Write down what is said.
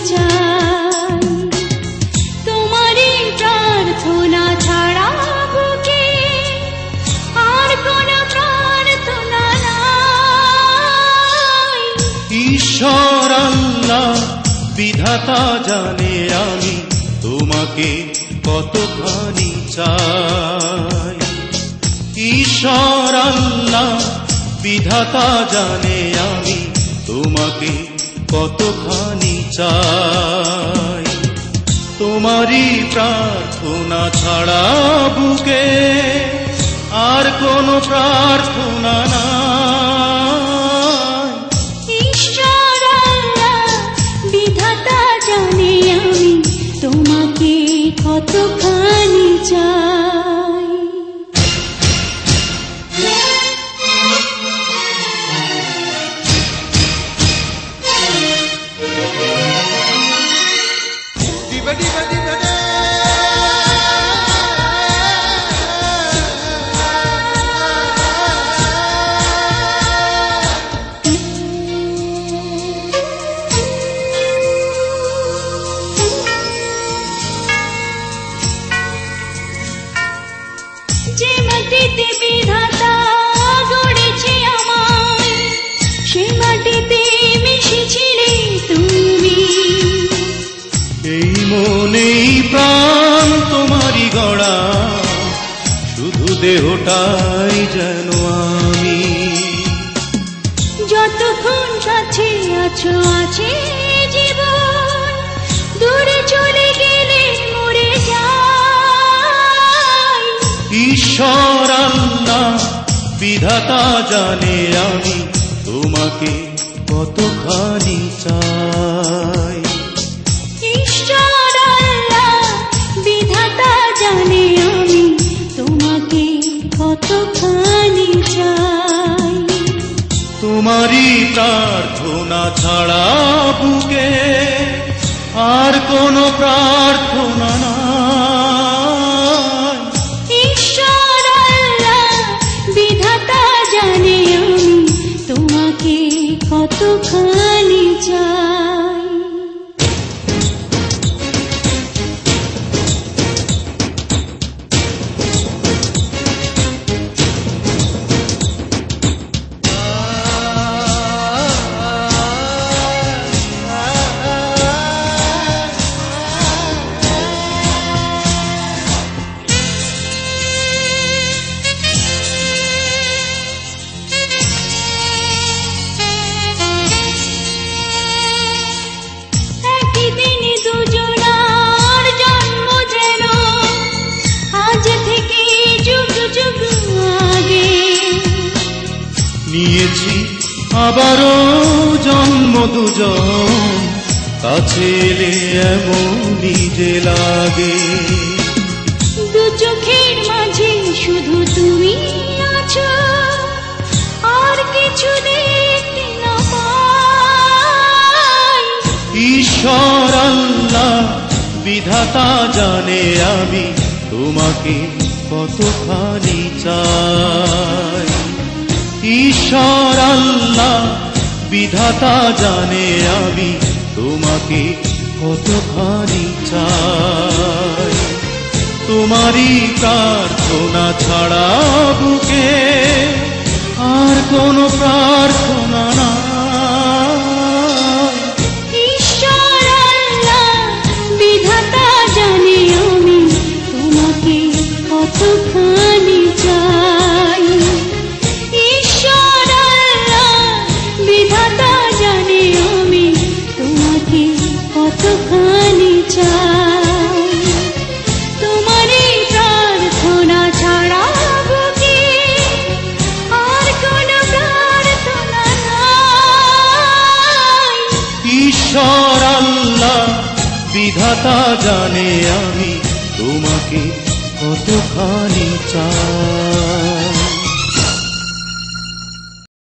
চাই। তোমারই প্রার্থনা ছাড়া বুকে আর কোনো প্রার্থনা নাই। ঈশ্বর আল্লাহ বিধাতা জানে আমি তোমাকে কতখানি চাই। ঈশ্বর আল্লাহ বিধাতা জানে আমি তোমাকে কতখানি চাই। তোমারই প্রার্থনা ছাড়া বুকে আর কোনো প্রার্থনা নাই। ঈশ্বর আল্লাহ বিধাতা জানে আমি তোমাকে কতখানি চাই। যে মাটিতে বিধাতা গড়েছে আমায়, সে মাটিতে মিশেছিলে তুমি। এই মনেই প্রাণ তোমারই গড়া, শুধু দেহটাই যেন আমি। যতক্ষণ কাছে আছো আছে জীবন, দূরে চলে গেলে মরে যাই। ঈশ্বর আল্লাহ বিধাতা জানে আমি তোমাকে কতখানি চাই। ঈশ্বর আল্লাহ বিধাতা জানে আমি তোমাকে কতখানি চাই। তোমারই প্রার্থনা ছাড়া বুকে আর কোনো প্রার্থনা নাই। ঈশ্বর আল্লাহ বিধাতা জানে আমি তোমাকে কতখানি চাই। নিয়েছি আবারও জন্ম দুজন, কাছে এলে এমনই যে লাগে। দু চোখের মাঝে শুধু তুমি আছো, আর কিছু দেখতে না পাই। ঈশ্বর আল্লাহ বিধাতা জানে আমি তোমাকে কতখানি চাই। ঈশ্বর আল্লাহ বিধাতা জানে আমি তোমাকে কতখানি চাই। তোমারই প্রার্থনা ছাড়া বুকে আর কোনো প্রার্থনা নাই। ঈশ্বর আল্লাহ বিধাতা জানে আমি তোমাকে কতখানি চাই। ঈশ্বর আল্লাহ বিধাতা জানে আমি তোমাকে কতখানি চাই। তোমারই প্রার্থনা ছাড়া বুকে আর কোনো প্রার্থনা নাই। ঈশ্বর আল্লাহ বিধাতা জানে আমি তোমাকে কতখানি চাই।